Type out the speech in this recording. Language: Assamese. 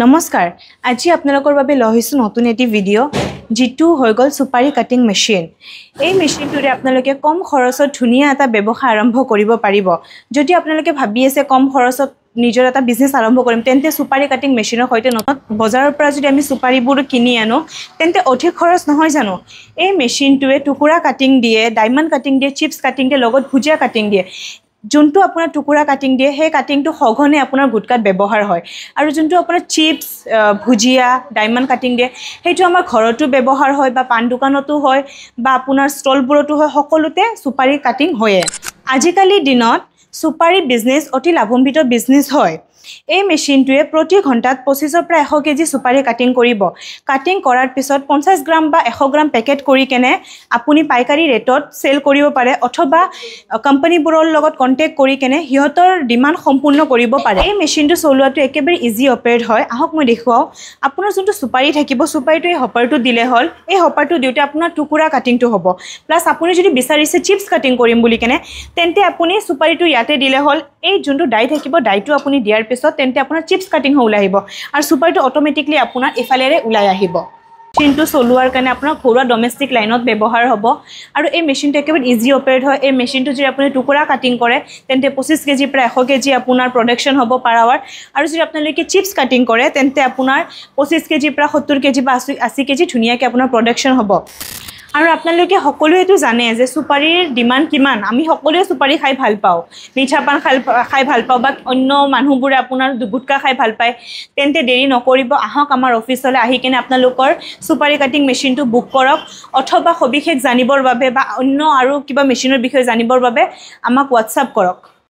নমস্কাৰ আজি আপোনালোকৰ বাবে লহিছো নতুন এটি ভিডিও জিটু হৈ গল সুপাৰি কাটিং মেচিন এই মেচিনটোৰে আপোনালোকে কম খৰচত ধুনিয়া এটা ব্যৱসায় আৰম্ভ কৰিব পাৰিব যদি আপোনালোকে ভাবি আছে কম খৰচত নিজৰ এটা বিজনেস আৰম্ভ কৰিম তেন্তে সুপাৰি কাটিং মেচিনৰ হৈতে নতুন বজাৰৰ পৰা যদি আমি সুপাৰিবোৰ কিনি আনো তেন্তে অধিক খৰচ নহয় জানো এই মেচিনটোৱে টুকুৰা কাটিং দিয়ে ডায়মণ্ড কাটিং দিয়ে চিপছ কাটিং দিয়ে লগত ভুজিয়া কাটিং দিয়ে যোনটো আপোনাৰ টুকুৰা কাটিং দিয়ে সেই কাটিংটো সঘনে আপোনাৰ গুটকাত ব্যৱহাৰ হয় আৰু যোনটো আপোনাৰ চিপছ ভুজিয়া ডায়মণ্ড কাটিং দিয়ে সেইটো আমাৰ ঘৰতো ব্যৱহাৰ হয় বা পান দোকানতো হয় বা আপোনাৰ ষ্টলবোৰতো হয় সকলোতে সুপাৰি কাটিং হয় আজিকালি দিনত সুপাৰি বিজনেস অতি লাভান্বিত বিজনেস হয় এই মেচিনটোৱে প্ৰতি ঘণ্টাত 25 পৰা 100 কেজি সুপাৰি কাটিং কৰিব কাটিং কৰাৰ পিছত 50 গ্ৰাম বা 100 গ্ৰাম পেকেট কৰি কেনে আপুনি পাইকাৰী ৰেটত সেল কৰিব পাৰে অথবা কোম্পানীবোৰৰ লগত কন্টাক্ট কৰি কেনে হিয়তৰ ডিমান্ড সম্পূৰ্ণ কৰিব পাৰে এই মেচিনটো চলোৱাটো একেবাৰে ইজি অপাৰেট হয় আহক মই দেখুৱাও আপোনাৰ যোনটো সুপাৰি থাকিব সুপাৰিটো এই হপাৰটো দিলে হল এই হপাৰটো দিওতে আপোনাৰ টুকুৰা কাটিংটো হ'ব প্লাস আপুনি যদি বিচাৰিছে চিপছ কাটিং কৰিম বুলি কেনে তেন্তে আপুনি সুপাৰিটো ইয়াতে দিলে হল এই যোনটো ডাই থাকিব ডাইটো আপুনি দিয়াৰ পিছত তেন্তে আপোনাৰ চিপছ কাটিং হৈ আহিব আৰু সুপাৰিটো অটোমেটিকলি আপোনাৰ ইফালেৰে ওলাই আহিব মেচিনটো চলোৱাৰ কাৰণে আপোনাৰ ঘৰুৱা ডমেষ্টিক লাইনত ব্যৱহাৰ হ'ব আৰু এই মেচিনটো একেবাৰে ইজি অপাৰেট হয় এই মেচিনটো যদি আপুনি টুকুৰা কাটিং কৰে তেন্তে 25 কেজি পৰা 100 কেজি আপোনাৰ প্ৰডাকশন হ'ব পাৰ আৱাৰ আৰু যদি আপোনালোকে চিপছ কাটিং কৰে তেন্তে আপোনাৰ 25 কেজি পৰা 70 কেজি বা 80 কেজি ধুনিয়াকৈ আপোনাৰ প্ৰডাকশন হ'ব আৰু আপোনালোকে সকলোৱেটো জানে যে সুপাৰিৰ ডিমান্ড কিমান আমি সকলোৱে সুপাৰি খাই ভাল পাও মিঠা পান খাই ভাল পাও বা অন্য মানুহবোৰে আপোনাৰ গুটকা খাই ভাল পায় তেন্তে দেৰি নকৰিব আহক আমাৰ অফিচলৈ আহি কেনে আপোনালোকৰ সুপাৰি কাটিং মেচিনটো বুক কৰক অথবা সবিশেষ জানিবৰ বাবে বা অন্য আৰু কিবা মেচিনৰ বিষয়ে জানিবৰ বাবে আমাক WhatsApp কৰক